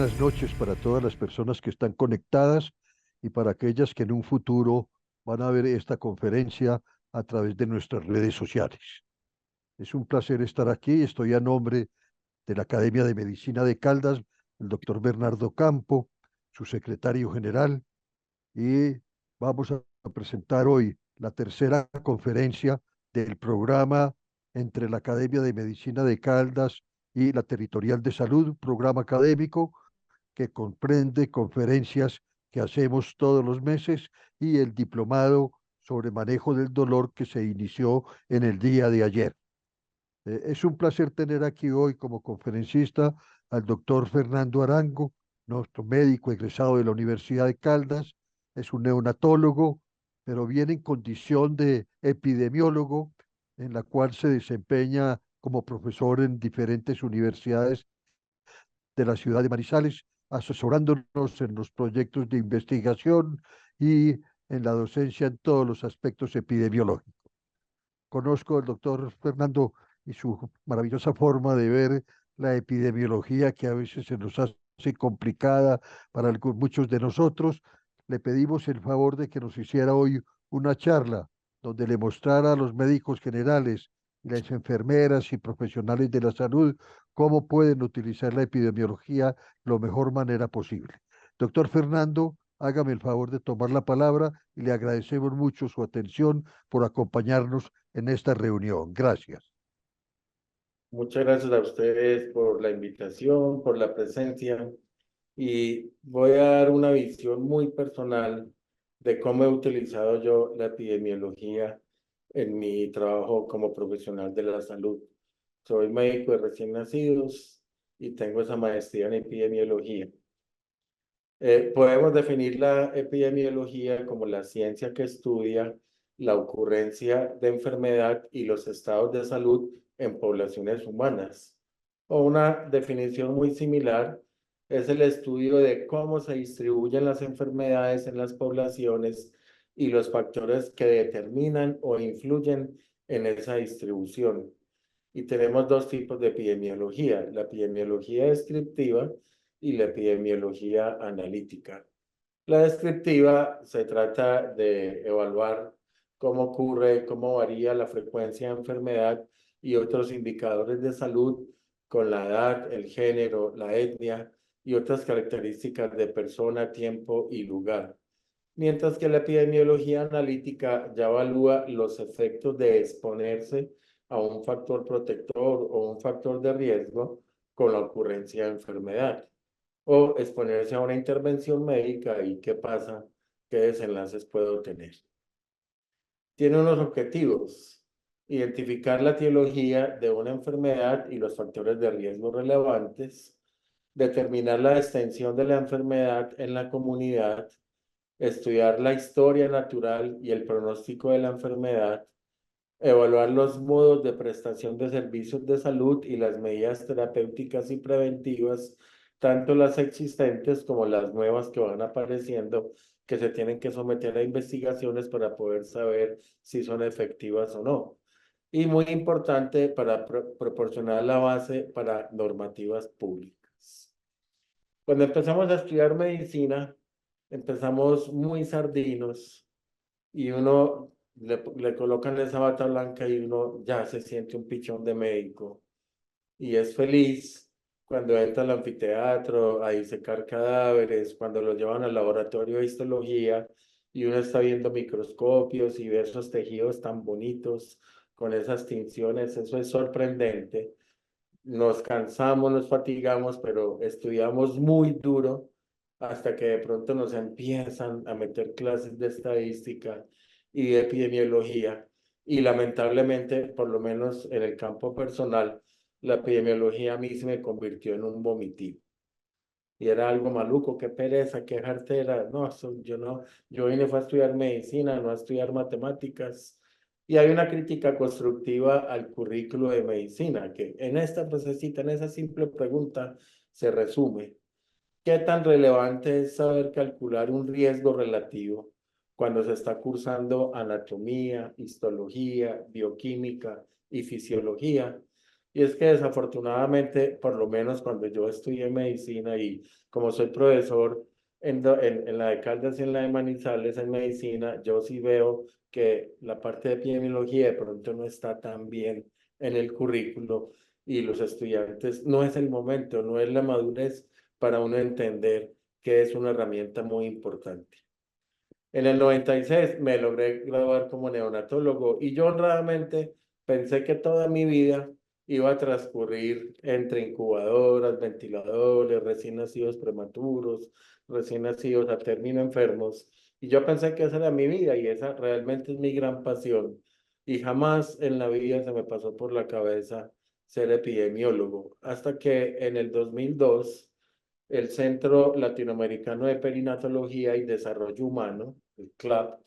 buenas noches para todas las personas que están conectadas y para aquellas que en un futuro van a ver esta conferencia a través de nuestras redes sociales. Es un placer estar aquí. Estoy a nombre de la Academia de Medicina de Caldas, el doctor Bernardo Campo, su secretario general, y vamos a presentar hoy la tercera conferencia del programa entre la Academia de Medicina de Caldas y la Territorial de Salud, un programa académico que comprende conferencias que hacemos todos los meses y el diplomado sobre manejo del dolor que se inició en el día de ayer. Es un placer tener aquí hoy como conferencista al doctor Fernando Arango, nuestro médico egresado de la Universidad de Caldas. Es un neonatólogo, pero viene en condición de epidemiólogo, en la cual se desempeña como profesor en diferentes universidades de la ciudad de Manizales, asesorándonos en los proyectos de investigación y en la docencia en todos los aspectos epidemiológicos. Conozco al doctor Fernando y su maravillosa forma de ver la epidemiología, que a veces se nos hace complicada para muchos de nosotros. Le pedimos el favor de que nos hiciera hoy una charla donde le mostrara a los médicos generales y las enfermeras y profesionales de la salud cómo pueden utilizar la epidemiología lo mejor manera posible. Doctor Fernando, hágame el favor de tomar la palabra y le agradecemos mucho su atención por acompañarnos en esta reunión. Gracias. Muchas gracias a ustedes por la invitación, por la presencia y voy a dar una visión muy personal de cómo he utilizado yo la epidemiología en mi trabajo como profesional de la salud. Soy médico de recién nacidos y tengo esa maestría en epidemiología. Podemos definir la epidemiología como la ciencia que estudia la ocurrencia de enfermedad y los estados de salud en poblaciones humanas. O una definición muy similar es el estudio de cómo se distribuyen las enfermedades en las poblaciones y los factores que determinan o influyen en esa distribución. Y tenemos dos tipos de epidemiología, la epidemiología descriptiva y la epidemiología analítica. La descriptiva se trata de evaluar cómo ocurre, cómo varía la frecuencia de enfermedad y otros indicadores de salud con la edad, el género, la etnia y otras características de persona, tiempo y lugar. Mientras que la epidemiología analítica ya evalúa los efectos de exponerse a un factor protector o un factor de riesgo con la ocurrencia de enfermedad o exponerse a una intervención médica y qué pasa, qué desenlaces puedo tener. Tiene unos objetivos: identificar la etiología de una enfermedad y los factores de riesgo relevantes, determinar la extensión de la enfermedad en la comunidad, estudiar la historia natural y el pronóstico de la enfermedad, evaluar los modos de prestación de servicios de salud y las medidas terapéuticas y preventivas, tanto las existentes como las nuevas que van apareciendo, que se tienen que someter a investigaciones para poder saber si son efectivas o no. Y muy importante para proporcionar la base para normativas públicas. Cuando empezamos a estudiar medicina, empezamos muy sardinos y uno le colocan esa bata blanca y uno ya se siente un pichón de médico y es feliz cuando entra al anfiteatro a disecar cadáveres, cuando lo llevan al laboratorio de histología y uno está viendo microscopios y ver esos tejidos tan bonitos con esas tinciones. Eso es sorprendente. Nos cansamos, nos fatigamos, pero estudiamos muy duro hasta que de pronto nos empiezan a meter clases de estadística y de epidemiología. Y lamentablemente, por lo menos en el campo personal, la epidemiología a mí se me convirtió en un vomitivo. Y era algo maluco, qué pereza, qué jartera. No, yo no, yo vine fue a estudiar medicina, no a estudiar matemáticas. Y hay una crítica constructiva al currículo de medicina, que en esta frasecita, en esa simple pregunta, se resume. ¿Qué tan relevante es saber calcular un riesgo relativo cuando se está cursando anatomía, histología, bioquímica y fisiología? Y es que desafortunadamente, por lo menos cuando yo estudié medicina y como soy profesor en la de Caldas y en la de Manizales en medicina, yo sí veo que la parte de epidemiología de pronto no está tan bien en el currículo y los estudiantes no es el momento, no es la madurez para uno entender que es una herramienta muy importante. En el 96 me logré graduar como neonatólogo y yo honradamente pensé que toda mi vida iba a transcurrir entre incubadoras, ventiladores, recién nacidos prematuros, recién nacidos a término enfermos. Y yo pensé que esa era mi vida y esa realmente es mi gran pasión. Y jamás en la vida se me pasó por la cabeza ser epidemiólogo, hasta que en el 2002 el Centro Latinoamericano de Perinatología y Desarrollo Humano, el CLAP,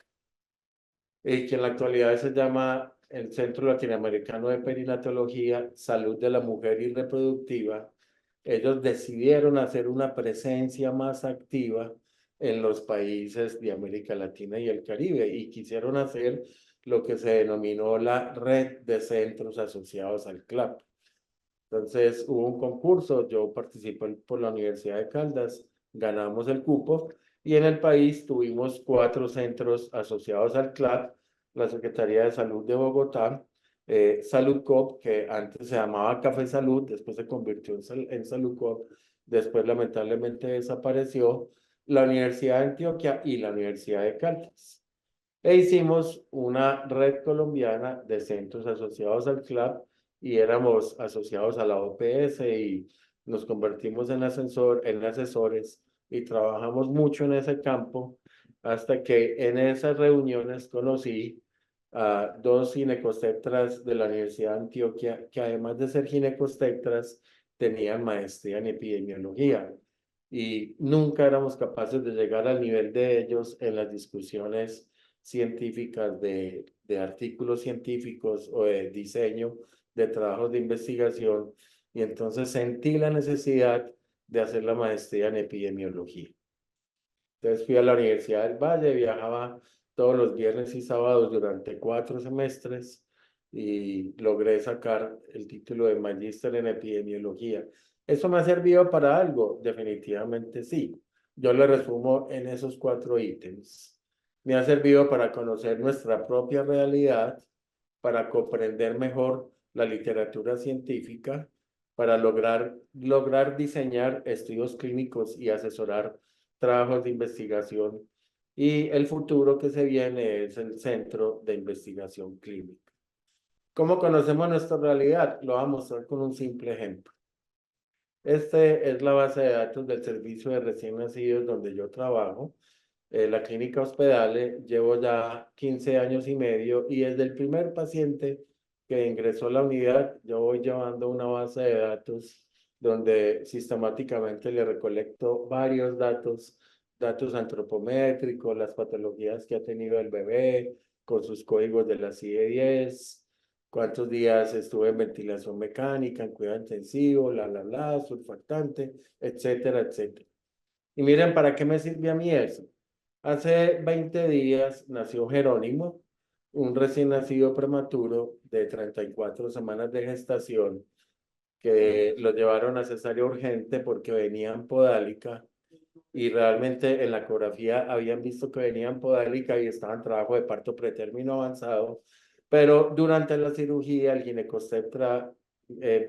que en la actualidad se llama el Centro Latinoamericano de Perinatología, Salud de la Mujer y Reproductiva, ellos decidieron hacer una presencia más activa en los países de América Latina y el Caribe y quisieron hacer lo que se denominó la red de centros asociados al CLAP. Entonces hubo un concurso, yo participé por la Universidad de Caldas, ganamos el cupo y en el país tuvimos 4 centros asociados al CLAP, la Secretaría de Salud de Bogotá, Saludcop, que antes se llamaba Café Salud, después se convirtió en Saludcop, después lamentablemente desapareció, la Universidad de Antioquia y la Universidad de Caldas. E hicimos una red colombiana de centros asociados al CLAP y éramos asociados a la OPS y nos convertimos en asesores y trabajamos mucho en ese campo hasta que en esas reuniones conocí a 2 ginecobstetras de la Universidad de Antioquia que además de ser ginecobstetras tenían maestría en epidemiología y nunca éramos capaces de llegar al nivel de ellos en las discusiones científicas de artículos científicos o de diseño de trabajos de investigación y entonces sentí la necesidad de hacer la maestría en epidemiología. Entonces fui a la Universidad del Valle, viajaba todos los viernes y sábados durante 4 semestres y logré sacar el título de magíster en epidemiología. ¿Eso me ha servido para algo? Definitivamente sí. Yo le resumo en esos 4 ítems. Me ha servido para conocer nuestra propia realidad, para comprender mejor la literatura científica, para lograr diseñar estudios clínicos y asesorar trabajos de investigación. Y el futuro que se viene es el Centro de Investigación Clínica. ¿Cómo conocemos nuestra realidad? Lo vamos a mostrar con un simple ejemplo. Este es la base de datos del servicio de recién nacidos donde yo trabajo. La clínica Hospedale, llevo ya 15 años y medio y desde el primer paciente que ingresó a la unidad, yo voy llevando una base de datos donde sistemáticamente le recolecto varios datos, datos antropométricos, las patologías que ha tenido el bebé, con sus códigos de la CIE-10, cuántos días estuve en ventilación mecánica, en cuidado intensivo, surfactante, etcétera, etcétera. Y miren, ¿para qué me sirve a mí eso? Hace 20 días nació Jerónimo, un recién nacido prematuro de 34 semanas de gestación, que lo llevaron a cesárea urgente porque venía en podálica y realmente en la ecografía habían visto que venía en podálica y estaba en trabajo de parto pretérmino avanzado, pero durante la cirugía el ginecobstetra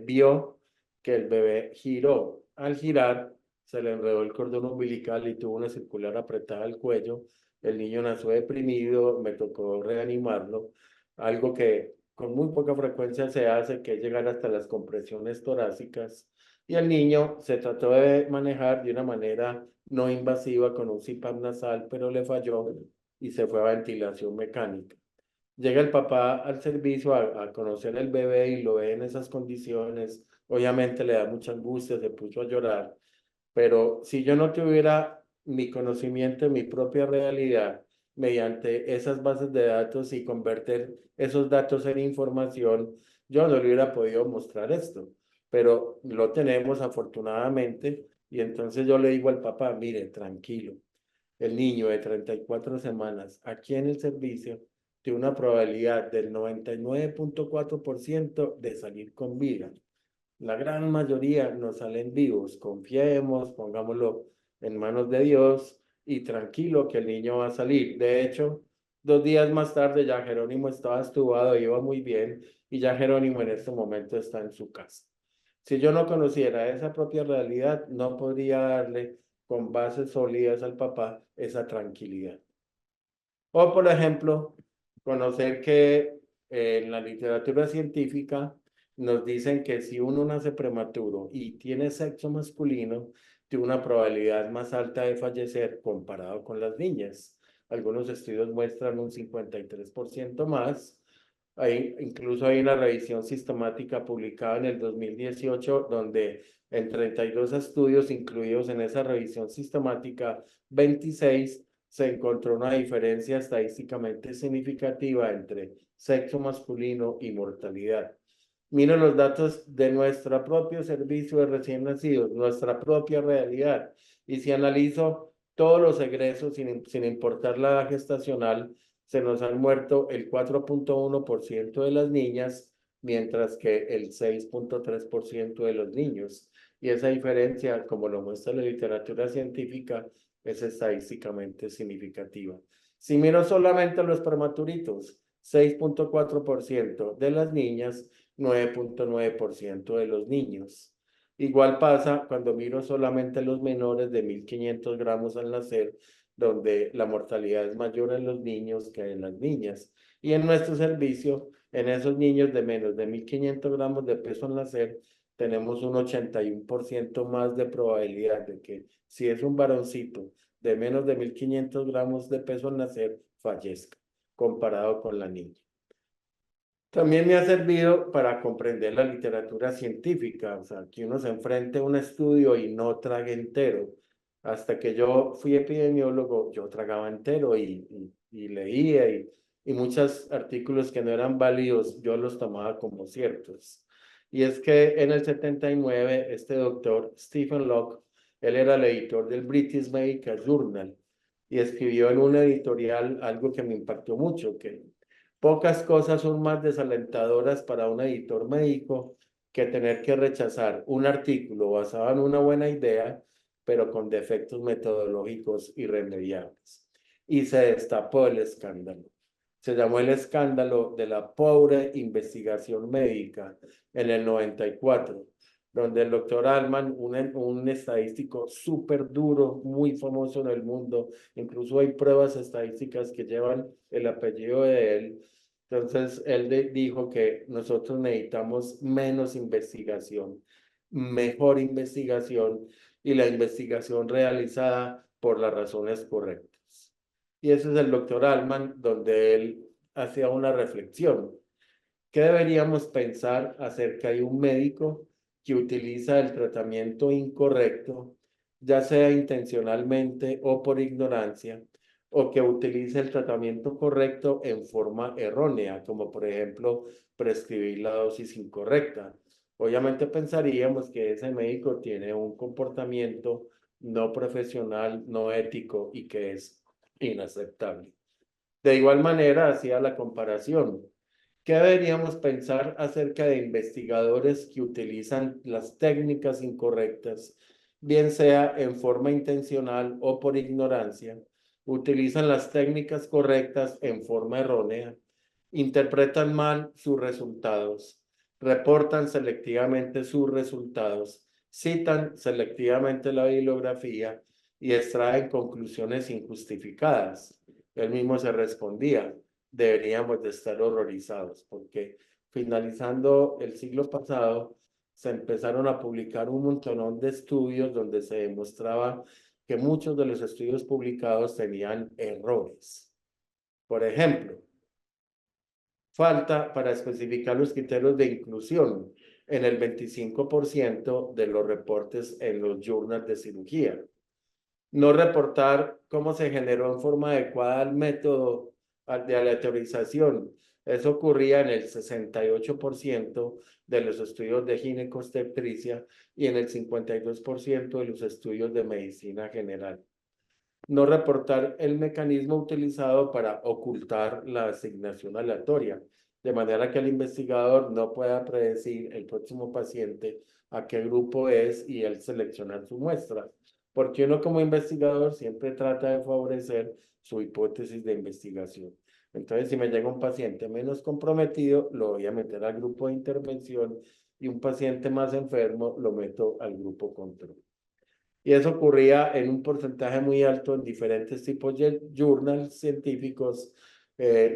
vio que el bebé giró. Al girar se le enredó el cordón umbilical y tuvo una circular apretada al cuello. El niño nació deprimido, me tocó reanimarlo, algo que con muy poca frecuencia se hace, que es llegar hasta las compresiones torácicas. Y el niño se trató de manejar de una manera no invasiva con un CPAP nasal, pero le falló y se fue a ventilación mecánica. Llega el papá al servicio a conocer el bebé y lo ve en esas condiciones. Obviamente le da mucha angustia, se puso a llorar, pero si yo no tuviera mi conocimiento de mi propia realidad mediante esas bases de datos y convertir esos datos en información, yo no le hubiera podido mostrar esto, pero lo tenemos afortunadamente y entonces yo le digo al papá, mire, tranquilo, el niño de 34 semanas aquí en el servicio tiene una probabilidad del 99.4% de salir con vida. la gran mayoría nos salen vivos. Confiemos, pongámoslo en manos de Dios y tranquilo que el niño va a salir. De hecho, 2 días más tarde ya Jerónimo estaba estubado, iba muy bien y ya Jerónimo en este momento está en su casa. Si yo no conociera esa propia realidad, no podría darle con bases sólidas al papá esa tranquilidad. O, por ejemplo, conocer que en la literatura científica nos dicen que si uno nace prematuro y tiene sexo masculino, tiene una probabilidad más alta de fallecer comparado con las niñas. Algunos estudios muestran un 53% más. Incluso hay una revisión sistemática publicada en el 2018 donde en 32 estudios incluidos en esa revisión sistemática, 26 se encontró una diferencia estadísticamente significativa entre sexo masculino y mortalidad. Miren los datos de nuestro propio servicio de recién nacidos, nuestra propia realidad. Y si analizo todos los egresos, sin importar la edad gestacional, se nos han muerto el 4.1% de las niñas, mientras que el 6.3% de los niños. Y esa diferencia, como lo muestra la literatura científica, es estadísticamente significativa. Si miro solamente a los prematuritos, 6.4% de las niñas, 9.9% de los niños. Igual pasa cuando miro solamente los menores de 1.500 gramos al nacer, donde la mortalidad es mayor en los niños que en las niñas. Y en nuestro servicio, en esos niños de menos de 1.500 gramos de peso al nacer, tenemos un 81% más de probabilidad de que si es un varoncito de menos de 1.500 gramos de peso al nacer, fallezca, comparado con la niña. También me ha servido para comprender la literatura científica, o sea, que uno se enfrente a un estudio y no trague entero. Hasta que yo fui epidemiólogo, yo tragaba entero y leía y muchos artículos que no eran válidos, yo los tomaba como ciertos. Y es que en el 79, este doctor Stephen Locke, él era el editor del British Medical Journal y escribió en un editorial algo que me impactó mucho, que pocas cosas son más desalentadoras para un editor médico que tener que rechazar un artículo basado en una buena idea, pero con defectos metodológicos irremediables. Y se destapó el escándalo. Se llamó el escándalo de la pobre investigación médica en el 94, donde el doctor Altman, un estadístico súper duro, muy famoso en el mundo, incluso hay pruebas estadísticas que llevan el apellido de él. Entonces, él dijo que nosotros necesitamos menos investigación, mejor investigación y la investigación realizada por las razones correctas. Y ese es el doctor Altman, donde él hacía una reflexión. ¿Qué deberíamos pensar acerca de un médico que utiliza el tratamiento incorrecto, ya sea intencionalmente o por ignorancia, o que utilice el tratamiento correcto en forma errónea, como por ejemplo prescribir la dosis incorrecta? Obviamente pensaríamos que ese médico tiene un comportamiento no profesional, no ético y que es inaceptable. De igual manera, hacía la comparación. ¿Qué deberíamos pensar acerca de investigadores que utilizan las técnicas incorrectas, bien sea en forma intencional o por ignorancia? Utilizan las técnicas correctas en forma errónea, interpretan mal sus resultados, reportan selectivamente sus resultados, citan selectivamente la bibliografía y extraen conclusiones injustificadas. Él mismo se respondía: deberíamos de estar horrorizados, porque finalizando el siglo pasado se empezaron a publicar un montón de estudios donde se demostraba que muchos de los estudios publicados tenían errores. Por ejemplo, falta para especificar los criterios de inclusión en el 25% de los reportes en los journals de cirugía. No reportar cómo se generó en forma adecuada el método de aleatorización. Eso ocurría en el 68% de los estudios de ginecobstetricia y en el 52% de los estudios de medicina general. no reportar el mecanismo utilizado para ocultar la asignación aleatoria, de manera que el investigador no pueda predecir el próximo paciente a qué grupo es y él seleccionar su muestra, porque uno como investigador siempre trata de favorecer su hipótesis de investigación. Entonces, si me llega un paciente menos comprometido, lo voy a meter al grupo de intervención y un paciente más enfermo lo meto al grupo control. Y eso ocurría en un porcentaje muy alto en diferentes tipos de journals científicos,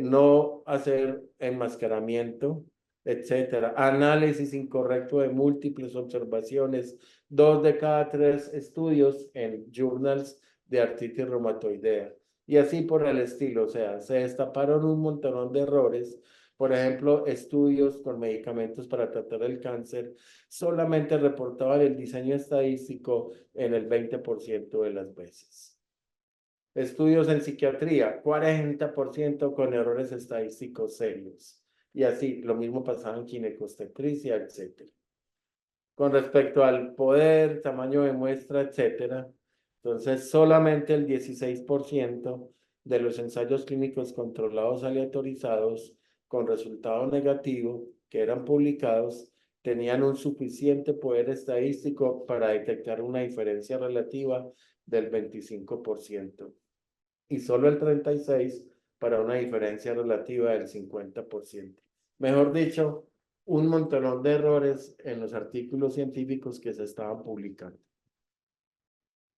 no hacer enmascaramiento, etcétera, análisis incorrecto de múltiples observaciones, 2 de cada 3 estudios en journals de artritis reumatoidea, y así por el estilo. O sea, se destaparon un montón de errores. Por ejemplo, estudios con medicamentos para tratar el cáncer solamente reportaban el diseño estadístico en el 20% de las veces. Estudios en psiquiatría, 40% con errores estadísticos serios. Y así, lo mismo pasaba en ginecobstetricia, etc. Con respecto al poder, tamaño de muestra, etc. Entonces, solamente el 16% de los ensayos clínicos controlados aleatorizados con resultado negativo que eran publicados tenían un suficiente poder estadístico para detectar una diferencia relativa del 25% y solo el 36% para una diferencia relativa del 50%. Mejor dicho, un montón de errores en los artículos científicos que se estaban publicando.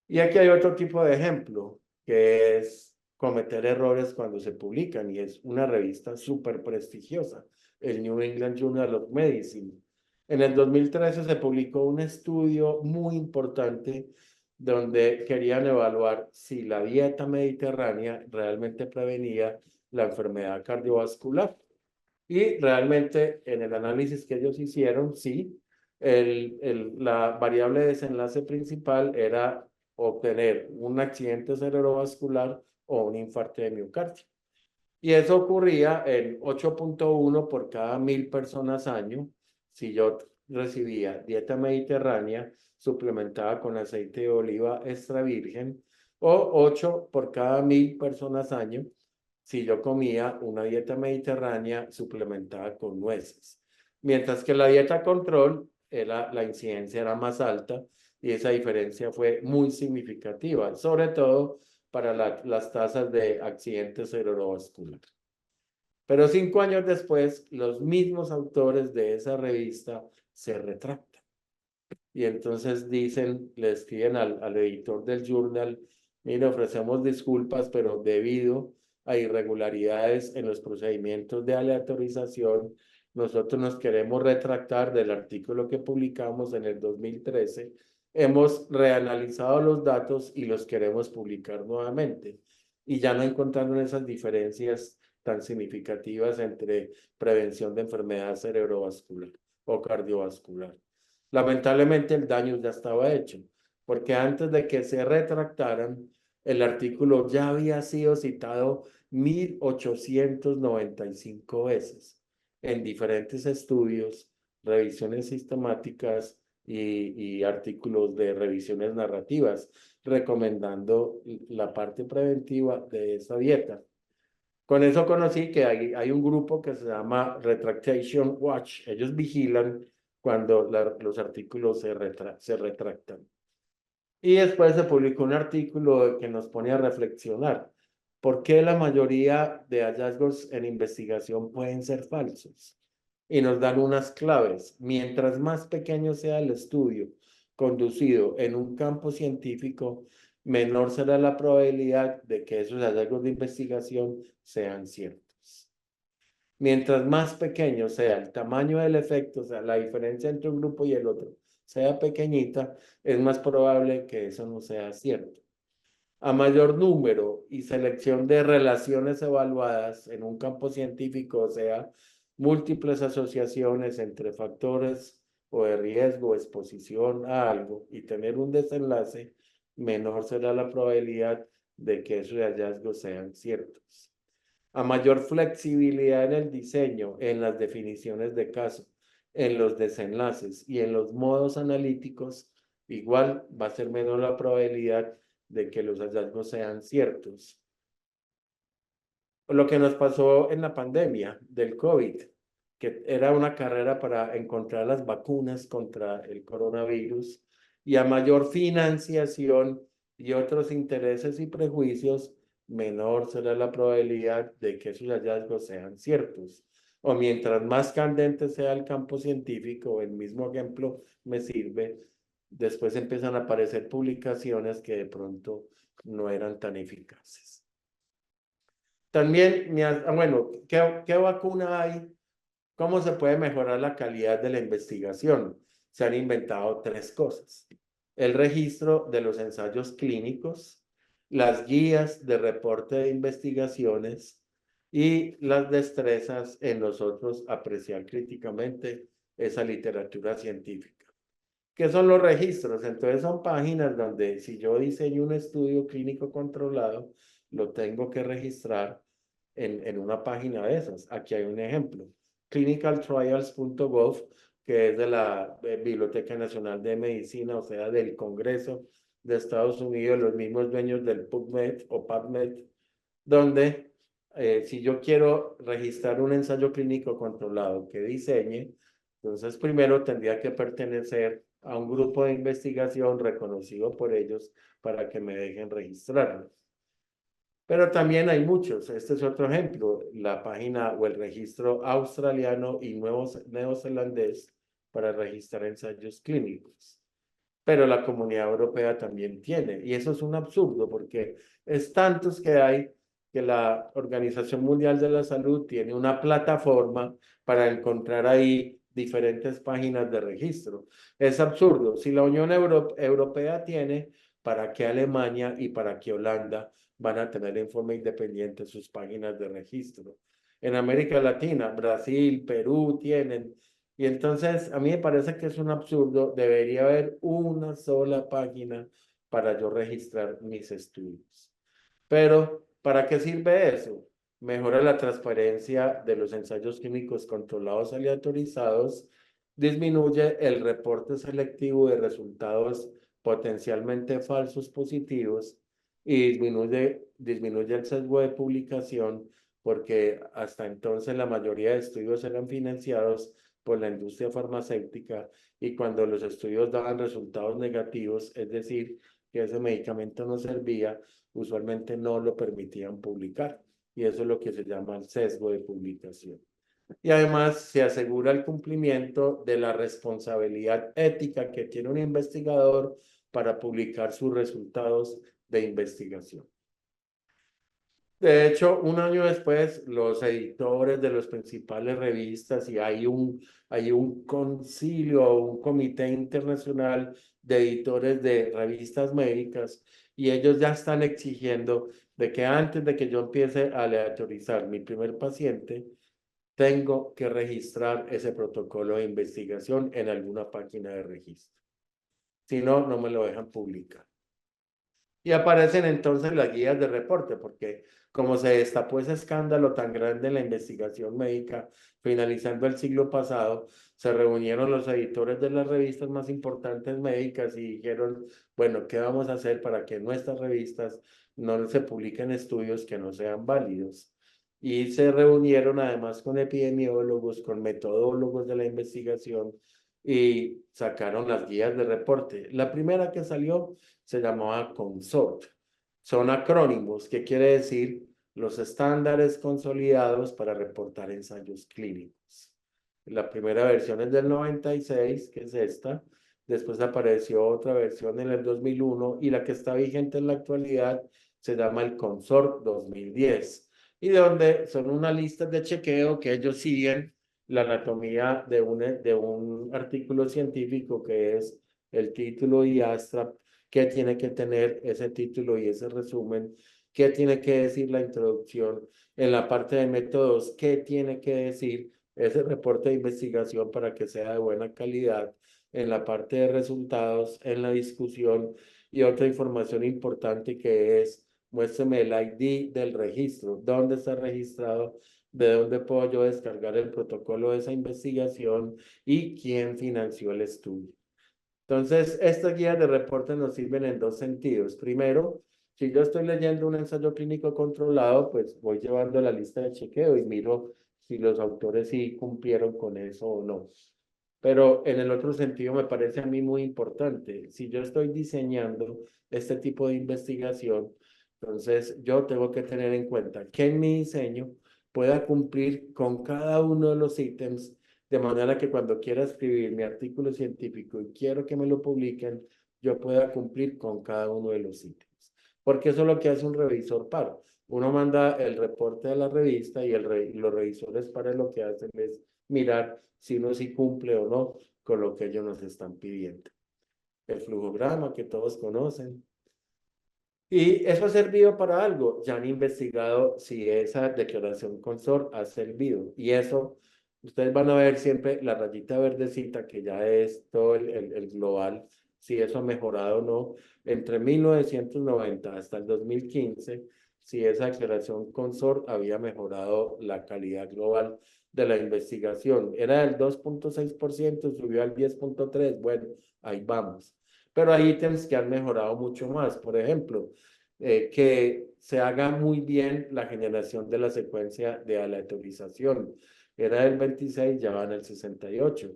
Y aquí hay otro tipo de ejemplo, que es cometer errores cuando se publican, y es una revista súper prestigiosa, el New England Journal of Medicine. En el 2013 se publicó un estudio muy importante donde querían evaluar si la dieta mediterránea realmente prevenía la enfermedad cardiovascular. Y realmente en el análisis que ellos hicieron, sí, la variable de desenlace principal era obtener un accidente cerebrovascular o un infarto de miocardio. Y eso ocurría en 8.1 por cada 1000 personas año si yo recibía dieta mediterránea suplementada con aceite de oliva extra virgen, o 8 por cada 1000 personas año si yo comía una dieta mediterránea suplementada con nueces. Mientras que la dieta control, la incidencia era más alta y esa diferencia fue muy significativa, sobre todo para las tasas de accidentes cerebrovasculares. Pero 5 años después, los mismos autores de esa revista se retractan. Y entonces dicen, le escriben al editor del journal: mire, ofrecemos disculpas, pero debido a irregularidades en los procedimientos de aleatorización, nosotros nos queremos retractar del artículo que publicamos en el 2013. Hemos reanalizado los datos y los queremos publicar nuevamente. Y ya no encontraron esas diferencias tan significativas entre prevención de enfermedad cerebrovascular o cardiovascular. Lamentablemente el daño ya estaba hecho, porque antes de que se retractaran, el artículo ya había sido citado 1895 veces en diferentes estudios, revisiones sistemáticas y artículos de revisiones narrativas, recomendando la parte preventiva de esa dieta. Con eso conocí que hay un grupo que se llama Retractation Watch. Ellos vigilan cuando los artículos se retractan. Y después se publicó un artículo que nos pone a reflexionar. ¿Por qué la mayoría de hallazgos en investigación pueden ser falsos? Y nos dan unas claves. Mientras más pequeño sea el estudio conducido en un campo científico, menor será la probabilidad de que esos hallazgos de investigación sean ciertos. Mientras más pequeño sea el tamaño del efecto, o sea, la diferencia entre un grupo y el otro, sea pequeñita, es más probable que eso no sea cierto. A mayor número y selección de relaciones evaluadas en un campo científico, o sea, múltiples asociaciones entre factores o de riesgo o exposición a algo, y tener un desenlace, menor será la probabilidad de que esos hallazgos sean ciertos. A mayor flexibilidad en el diseño, en las definiciones de caso, en los desenlaces y en los modos analíticos, igual va a ser menor la probabilidad de que los hallazgos sean ciertos. Lo que nos pasó en la pandemia del COVID, que era una carrera para encontrar las vacunas contra el coronavirus, y a mayor financiación y otros intereses y prejuicios, menor será la probabilidad de que esos hallazgos sean ciertos. O mientras más candente sea el campo científico, el mismo ejemplo me sirve, después empiezan a aparecer publicaciones que de pronto no eran tan eficaces. También, bueno, ¿qué vacuna hay? ¿Cómo se puede mejorar la calidad de la investigación? Se han inventado tres cosas: el registro de los ensayos clínicos, las guías de reporte de investigaciones y las destrezas en nosotros apreciar críticamente esa literatura científica. ¿Qué son los registros? Entonces son páginas donde si yo diseño un estudio clínico controlado, lo tengo que registrar en una página de esas. Aquí hay un ejemplo: clinicaltrials.gov, que es de la Biblioteca Nacional de Medicina, o sea, del Congreso de Estados Unidos, los mismos dueños del PubMed o PubMed, donde si yo quiero registrar un ensayo clínico controlado que diseñe, entonces primero tendría que pertenecer a un grupo de investigación reconocido por ellos para que me dejen registrarlo. Pero también hay muchos. Este es otro ejemplo: la página o el registro australiano y neozelandés para registrar ensayos clínicos. Pero la Comunidad Europea también tiene, y eso es un absurdo porque es tantos que hay, que la Organización Mundial de la Salud tiene una plataforma para encontrar ahí diferentes páginas de registro. Es absurdo. Si la Unión Europea tiene, ¿para qué Alemania y para qué Holanda van a tener en forma independiente sus páginas de registro? En América Latina, Brasil, Perú tienen. Y entonces a mí me parece que es un absurdo. Debería haber una sola página para yo registrar mis estudios. Pero, ¿para qué sirve eso? Mejora la transparencia de los ensayos clínicos controlados aleatorizados, disminuye el reporte selectivo de resultados potencialmente falsos positivos y disminuye el sesgo de publicación, porque hasta entonces la mayoría de estudios eran financiados por la industria farmacéutica, y cuando los estudios daban resultados negativos, es decir, que ese medicamento no servía, usualmente no lo permitían publicar. Y eso es lo que se llama el sesgo de publicación. Y además se asegura el cumplimiento de la responsabilidad ética que tiene un investigador para publicar sus resultados de investigación. De hecho, un año después, los editores de las principales revistas, y hay un concilio o un comité internacional de editores de revistas médicas, y ellos ya están exigiendo de que antes de que yo empiece a aleatorizar mi primer paciente, tengo que registrar ese protocolo de investigación en alguna página de registro. Si no, no me lo dejan publicar. Y aparecen entonces las guías de reporte, porque como se destapó ese escándalo tan grande en la investigación médica, finalizando el siglo pasado, se reunieron los editores de las revistas más importantes médicas y dijeron, bueno, ¿qué vamos a hacer para que en nuestras revistas no se publiquen estudios que no sean válidos? Y se reunieron además con epidemiólogos, con metodólogos de la investigación, y sacaron las guías de reporte. La primera que salió se llamaba CONSORT. Son acrónimos, que quiere decir los estándares consolidados para reportar ensayos clínicos. La primera versión es del 96, que es esta. Después apareció otra versión en el 2001, y la que está vigente en la actualidad se llama el CONSORT 2010. Y donde son una lista de chequeo que ellos siguen la anatomía de un artículo científico, que es el título y abstract, qué tiene que tener ese título y ese resumen, qué tiene que decir la introducción, en la parte de métodos, qué tiene que decir ese reporte de investigación para que sea de buena calidad, en la parte de resultados, en la discusión, y otra información importante que es: muéstrame el ID del registro, dónde está registrado, de dónde puedo yo descargar el protocolo de esa investigación y quién financió el estudio. Entonces, estas guías de reporte nos sirven en dos sentidos. Primero, si yo estoy leyendo un ensayo clínico controlado, pues voy llevando la lista de chequeo y miro si los autores sí cumplieron con eso o no. Pero en el otro sentido me parece a mí muy importante. Si yo estoy diseñando este tipo de investigación, entonces yo tengo que tener en cuenta que en mi diseño pueda cumplir con cada uno de los ítems, de manera que cuando quiera escribir mi artículo científico y quiero que me lo publiquen, yo pueda cumplir con cada uno de los ítems. Porque eso es lo que hace un revisor par. Uno manda el reporte a la revista y los revisores para lo que hacen es mirar si uno sí cumple o no con lo que ellos nos están pidiendo. El flujograma que todos conocen. Y eso ha servido para algo. Ya han investigado si esa declaración consort ha servido. Y eso, ustedes van a ver siempre la rayita verdecita, que ya es todo el global, si eso ha mejorado o no. Entre 1990 hasta el 2015, si esa declaración consort había mejorado la calidad global de la investigación. Era del 2,6%, subió al 10,3%. Bueno, ahí vamos. Pero hay ítems que han mejorado mucho más. Por ejemplo, que se haga muy bien la generación de la secuencia de aleatorización. Era el 26, ya va en el 68.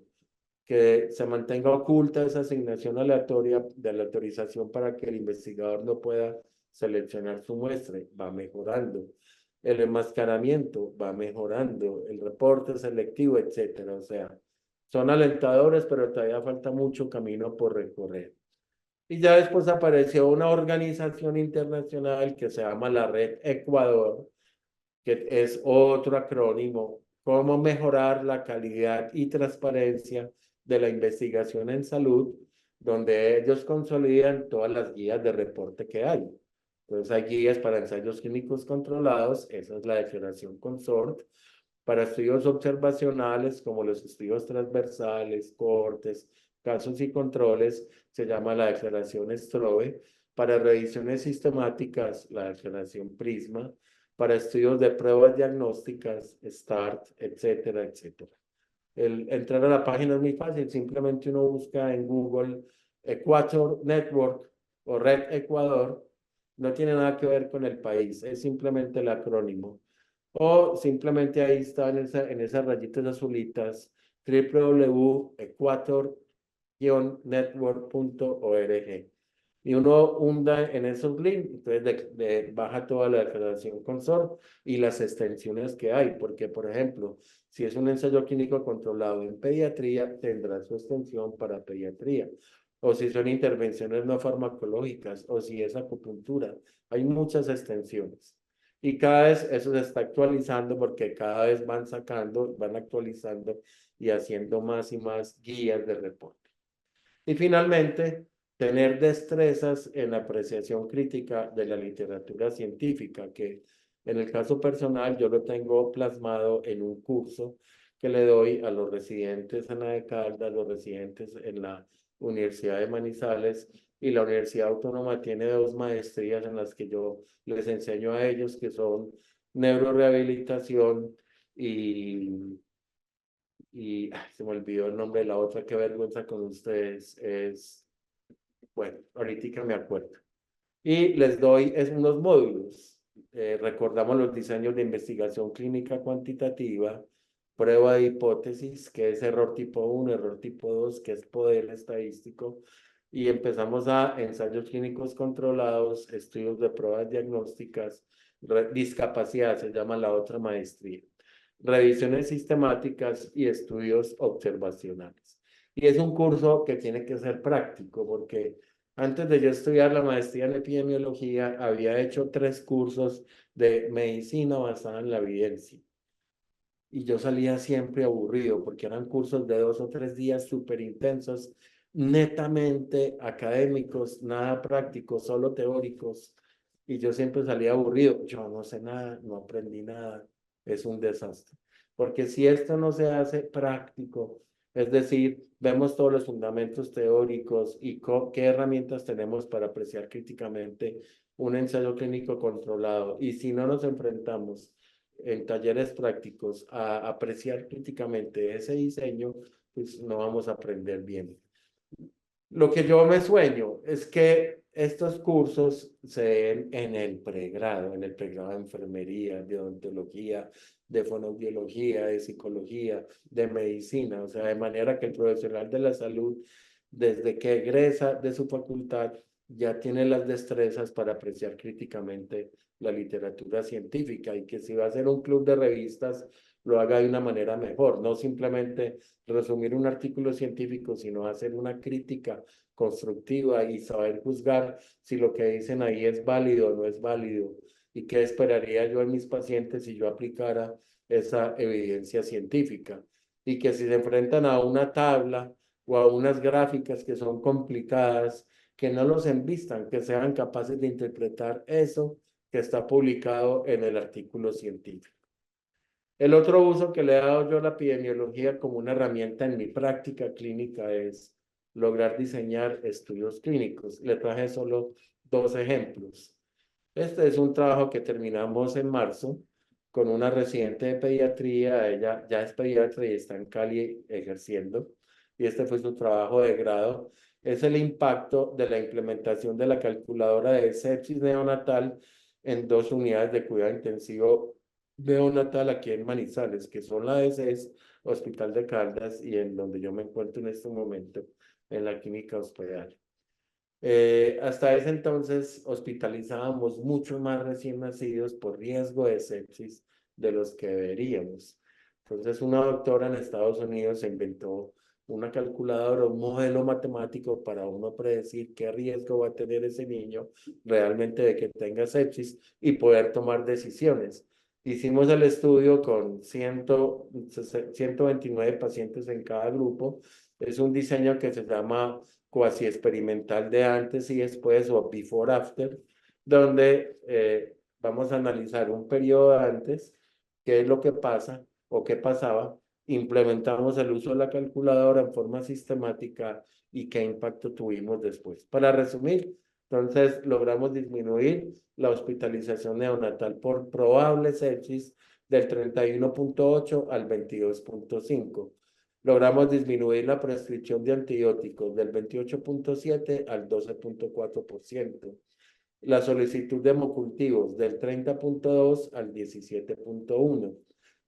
Que se mantenga oculta esa asignación aleatoria de aleatorización para que el investigador no pueda seleccionar su muestra. Va mejorando. El enmascaramiento va mejorando. El reporte selectivo, etcétera. O sea, son alentadores, pero todavía falta mucho camino por recorrer. Y ya después apareció una organización internacional que se llama la Red Ecuador, que es otro acrónimo, cómo mejorar la calidad y transparencia de la investigación en salud, donde ellos consolidan todas las guías de reporte que hay. Entonces hay guías para ensayos clínicos controlados, esa es la declaración consort, para estudios observacionales como los estudios transversales, cortes, casos y controles, se llama la declaración Strobe. Para revisiones sistemáticas, la declaración Prisma. Para estudios de pruebas diagnósticas, START, etcétera, etcétera. Entrar a la página es muy fácil, simplemente uno busca en Google Equator Network o Red Ecuador, no tiene nada que ver con el país, es simplemente el acrónimo. O simplemente ahí está en esas rayitas azulitas, www.equator-network.org. Y uno hunda en esos links, entonces baja toda la declaración consort y las extensiones que hay, porque por ejemplo, si es un ensayo clínico controlado en pediatría, tendrá su extensión para pediatría. O si son intervenciones no farmacológicas, o si es acupuntura. Hay muchas extensiones. Y cada vez eso se está actualizando porque cada vez van sacando, van actualizando y haciendo más y más guías de reporte. Y finalmente, tener destrezas en la apreciación crítica de la literatura científica, que en el caso personal yo lo tengo plasmado en un curso que le doy a los residentes en la de Caldas, a los residentes en la Universidad de Manizales, y la Universidad Autónoma tiene 2 maestrías en las que yo les enseño a ellos, que son neurorehabilitación y se me olvidó el nombre de la otra, qué vergüenza con ustedes, bueno, ahorita me acuerdo. Y les doy unos módulos. Recordamos los diseños de investigación clínica cuantitativa, prueba de hipótesis, que es error tipo 1, error tipo 2, que es poder estadístico, y empezamos a ensayos clínicos controlados, estudios de pruebas diagnósticas, discapacidad, se llama la otra maestría, revisiones sistemáticas y estudios observacionales. Y es un curso que tiene que ser práctico porque antes de yo estudiar la maestría en epidemiología, había hecho 3 cursos de medicina basada en la evidencia. Y yo salía siempre aburrido porque eran cursos de 2 o 3 días súper intensos, netamente académicos, nada prácticos, solo teóricos. Y yo siempre salía aburrido. Yo no sé nada, no aprendí nada. Es un desastre. Porque si esto no se hace práctico, es decir, vemos todos los fundamentos teóricos y qué herramientas tenemos para apreciar críticamente un ensayo clínico controlado. Y si no nos enfrentamos en talleres prácticos a apreciar críticamente ese diseño, pues no vamos a aprender bien. Lo que yo me sueño es que estos cursos se den en el pregrado de enfermería, de odontología, de fonoaudiología, de psicología, de medicina, o sea, de manera que el profesional de la salud, desde que egresa de su facultad, ya tiene las destrezas para apreciar críticamente la literatura científica y que si va a ser un club de revistas, lo haga de una manera mejor, no simplemente resumir un artículo científico, sino hacer una crítica constructiva y saber juzgar si lo que dicen ahí es válido o no es válido y qué esperaría yo en mis pacientes si yo aplicara esa evidencia científica. Y que si se enfrentan a una tabla o a unas gráficas que son complicadas, que no los envistan, que sean capaces de interpretar eso que está publicado en el artículo científico. El otro uso que le he dado yo a la epidemiología como una herramienta en mi práctica clínica es lograr diseñar estudios clínicos. Le traje solo dos ejemplos. Este es un trabajo que terminamos en marzo con una residente de pediatría. Ella ya es pediatra y está en Cali ejerciendo. Y este fue su trabajo de grado. Es el impacto de la implementación de la calculadora de sepsis neonatal en dos unidades de cuidado intensivo neonatal aquí en Manizales, que son la ESES, Hospital de Caldas, y en donde yo me encuentro en este momento, en la clínica hospedal. Hasta ese entonces hospitalizábamos mucho más recién nacidos por riesgo de sepsis de los que deberíamos. Entonces una doctora en Estados Unidos se inventó una calculadora, un modelo matemático para uno predecir qué riesgo va a tener ese niño realmente de que tenga sepsis y poder tomar decisiones. Hicimos el estudio con 129 pacientes en cada grupo. Es un diseño que se llama cuasi experimental de antes y después o before after, donde vamos a analizar un periodo antes, qué es lo que pasa o qué pasaba, implementamos el uso de la calculadora en forma sistemática y qué impacto tuvimos después. Para resumir, entonces logramos disminuir la hospitalización neonatal por probable sepsis del 31.8 al 22.5. Logramos disminuir la prescripción de antibióticos del 28.7 al 12.4%. La solicitud de hemocultivos del 30.2 al 17.1.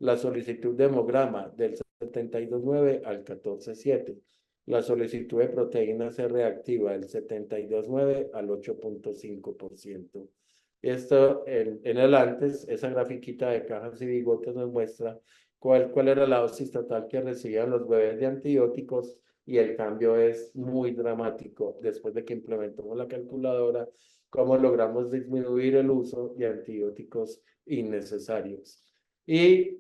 La solicitud de hemograma del 72.9 al 14.7. La solicitud de proteína C reactiva del 72.9 al 8.5%. Esto en el antes, esa grafiquita de cajas y bigotes nos muestra cuál era la dosis total que recibían los bebés de antibióticos y el cambio es muy dramático después de que implementamos la calculadora, cómo logramos disminuir el uso de antibióticos innecesarios. Y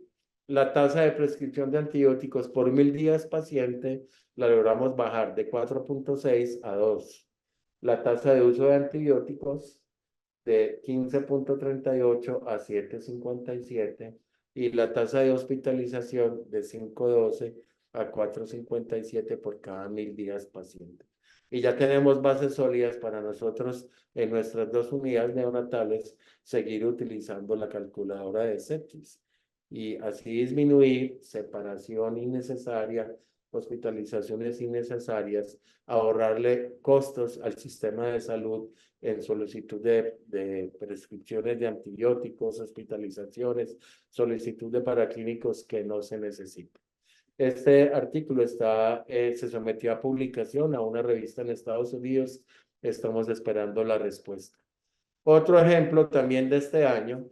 la tasa de prescripción de antibióticos por 1000 días paciente la logramos bajar de 4.6 a 2. La tasa de uso de antibióticos de 15.38 a 7.57 y la tasa de hospitalización de 5.12 a 4.57 por cada 1000 días paciente. Y ya tenemos bases sólidas para nosotros en nuestras dos unidades neonatales seguir utilizando la calculadora de sepsis y así disminuir separación innecesaria, hospitalizaciones innecesarias, ahorrarle costos al sistema de salud en solicitud de prescripciones de antibióticos, hospitalizaciones, solicitud de paraclínicos que no se necesitan. Este artículo se sometió a publicación a una revista en Estados Unidos. Estamos esperando la respuesta. Otro ejemplo también de este año,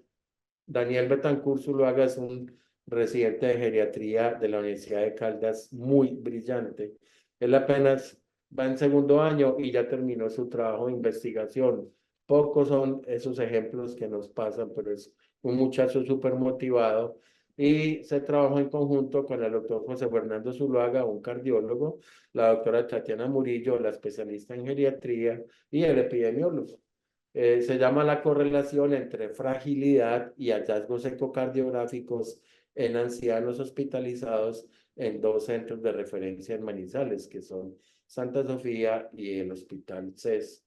Daniel Betancourt Zuluaga es un residente de geriatría de la Universidad de Caldas muy brillante. Él apenas va en segundo año y ya terminó su trabajo de investigación. Pocos son esos ejemplos que nos pasan, pero es un muchacho súper motivado y se trabajó en conjunto con el doctor José Fernando Zuluaga, un cardiólogo, la doctora Tatiana Murillo, la especialista en geriatría y el epidemiólogo. Se llama la correlación entre fragilidad y hallazgos ecocardiográficos en ancianos hospitalizados en dos centros de referencia en Manizales, que son Santa Sofía y el Hospital CES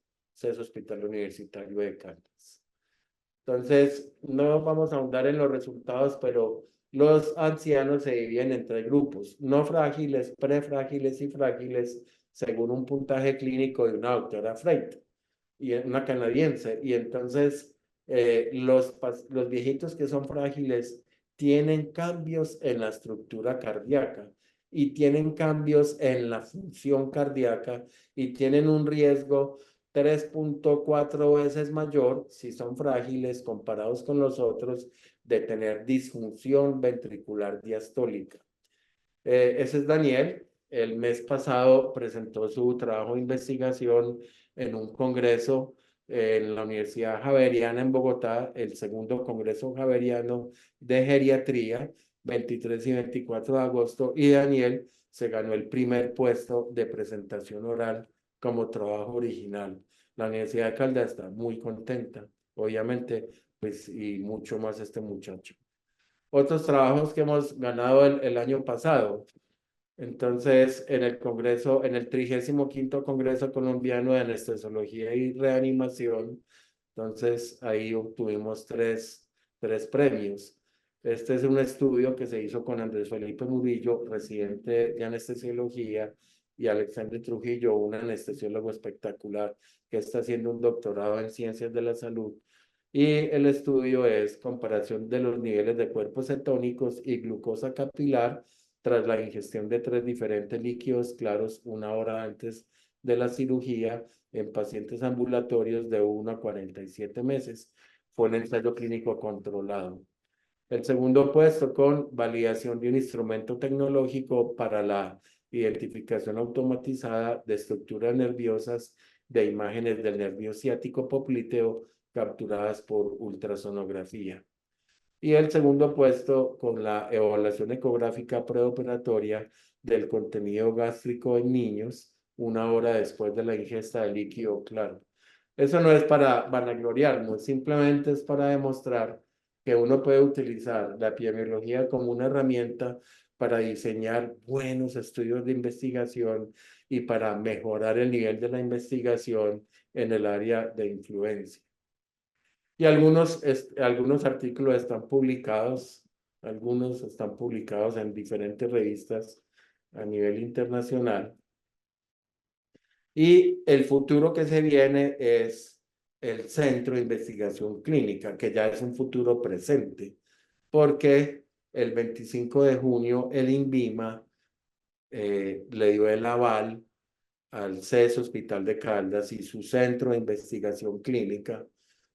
Hospital Universitario de Caldas. Entonces, no vamos a ahondar en los resultados, pero los ancianos se dividen en tres grupos, no frágiles, prefrágiles y frágiles, según un puntaje clínico de una doctora Freite, y una canadiense. Y entonces los viejitos que son frágiles tienen cambios en la estructura cardíaca y tienen cambios en la función cardíaca y tienen un riesgo 3.4 veces mayor si son frágiles comparados con los otros de tener disfunción ventricular diastólica. Ese es Daniel. El mes pasado presentó su trabajo de investigación en un congreso en la Universidad Javeriana en Bogotá, el segundo Congreso Javeriano de Geriatría, 23 y 24 de agosto, y Daniel se ganó el primer puesto de presentación oral como trabajo original. La Universidad de Caldas está muy contenta, obviamente, pues, y mucho más este muchacho. Otros trabajos que hemos ganado el año pasado. Entonces, en el Congreso, en el 35º Congreso Colombiano de Anestesiología y Reanimación, entonces ahí obtuvimos tres premios. Este es un estudio que se hizo con Andrés Felipe Murillo, residente de anestesiología, y Alexander Trujillo, un anestesiólogo espectacular que está haciendo un doctorado en ciencias de la salud. Y el estudio es comparación de los niveles de cuerpos cetónicos y glucosa capilar tras la ingestión de 3 diferentes líquidos claros 1 hora antes de la cirugía en pacientes ambulatorios de 1 a 47 meses. Fue un ensayo clínico controlado. El segundo puesto con validación de un instrumento tecnológico para la identificación automatizada de estructuras nerviosas de imágenes del nervio ciático popliteo capturadas por ultrasonografía. Y el segundo puesto con la evaluación ecográfica preoperatoria del contenido gástrico en niños 1 hora después de la ingesta de líquido claro. Eso no es para vanagloriarnos, simplemente es para demostrar que uno puede utilizar la epidemiología como una herramienta para diseñar buenos estudios de investigación y para mejorar el nivel de la investigación en el área de influencia. Y algunos artículos algunos están publicados en diferentes revistas a nivel internacional. Y el futuro que se viene es el Centro de Investigación Clínica, que ya es un futuro presente, porque el 25 de junio el INVIMA le dio el aval al CES Hospital de Caldas y su Centro de Investigación Clínica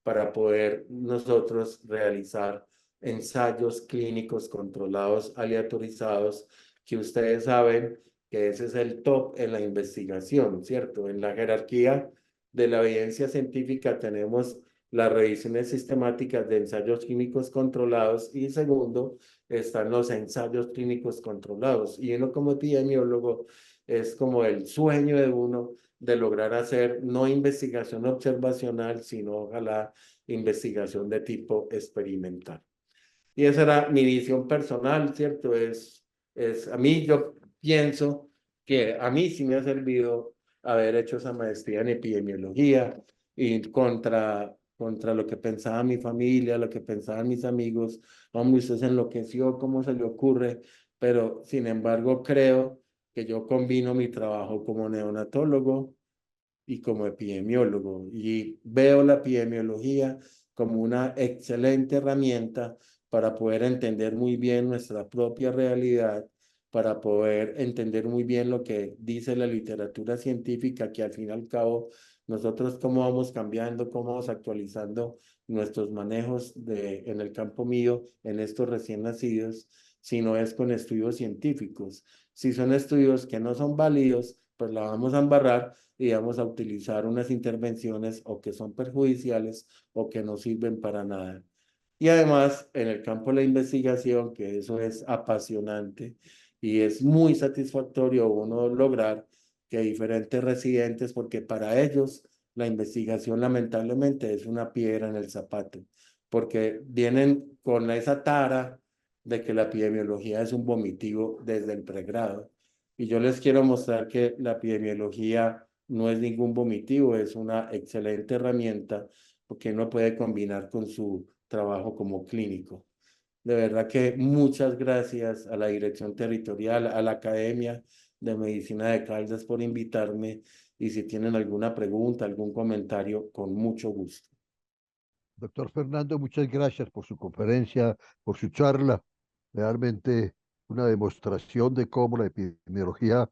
para poder nosotros realizar ensayos clínicos controlados, aleatorizados, que ustedes saben que ese es el top en la investigación, ¿cierto? En la jerarquía de la evidencia científica tenemos las revisiones sistemáticas de ensayos clínicos controlados y segundo están los ensayos clínicos controlados. Y uno como epidemiólogo es como el sueño de uno de lograr hacer no investigación observacional, sino ojalá investigación de tipo experimental. Y esa era mi visión personal, ¿cierto? A mí yo pienso que a mí sí me ha servido haber hecho esa maestría en epidemiología y contra lo que pensaba mi familia, lo que pensaban mis amigos. Hombre, usted se enloqueció, ¿cómo se le ocurre? Pero sin embargo creo que yo combino mi trabajo como neonatólogo y como epidemiólogo y veo la epidemiología como una excelente herramienta para poder entender muy bien nuestra propia realidad, para poder entender muy bien lo que dice la literatura científica, que al fin y al cabo nosotros cómo vamos cambiando, cómo vamos actualizando nuestros manejos en el campo mío, en estos recién nacidos, si no es con estudios científicos. Si son estudios que no son válidos, pues la vamos a embarrar y vamos a utilizar unas intervenciones o que son perjudiciales o que no sirven para nada. Y además, en el campo de la investigación, que eso es apasionante y es muy satisfactorio uno lograr que diferentes residentes, porque para ellos la investigación lamentablemente es una piedra en el zapato, porque vienen con esa tara de que la epidemiología es un vomitivo desde el pregrado. Y yo les quiero mostrar que la epidemiología no es ningún vomitivo, es una excelente herramienta porque uno puede combinar con su trabajo como clínico. De verdad que muchas gracias a la dirección territorial, a la academia de Medicina de Caldas por invitarme y si tienen alguna pregunta, algún comentario, con mucho gusto. Doctor Fernando, muchas gracias por su conferencia, por su charla. Realmente una demostración de cómo la epidemiología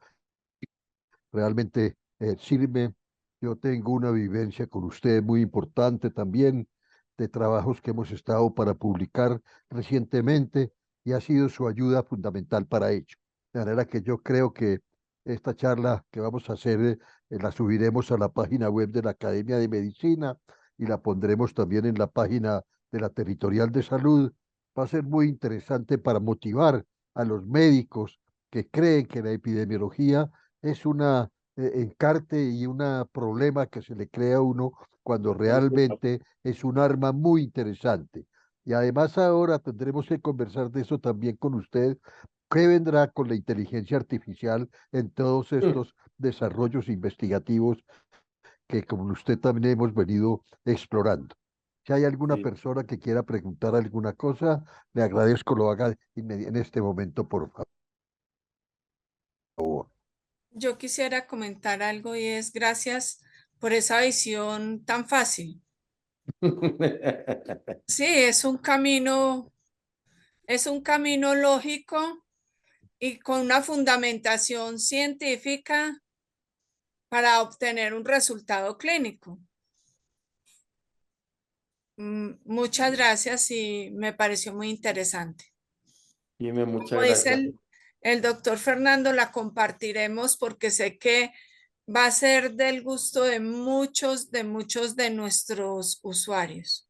realmente sirve. Yo tengo una vivencia con usted muy importante también de trabajos que hemos estado para publicar recientemente y ha sido su ayuda fundamental para ello. De manera que yo creo que esta charla que vamos a hacer la subiremos a la página web de la Academia de Medicina y la pondremos también en la página de la Territorial de Salud. Va a ser muy interesante para motivar a los médicos que creen que la epidemiología es una encarte y un problema que se le crea a uno cuando realmente es un arma muy interesante. Y además ahora tendremos que conversar de eso también con usted. ¿Qué vendrá con la inteligencia artificial en todos estos desarrollos investigativos que, como usted también hemos venido explorando? Si hay alguna Sí. persona que quiera preguntar alguna cosa, le agradezco lo haga en este momento, por favor. Yo quisiera comentar algo y es gracias por esa visión tan fácil. Sí, es un camino lógico y con una fundamentación científica para obtener un resultado clínico. Muchas gracias y me pareció muy interesante. Dime, muchas Como dice gracias. el doctor Fernando, la compartiremos porque sé que va a ser del gusto de muchos de nuestros usuarios.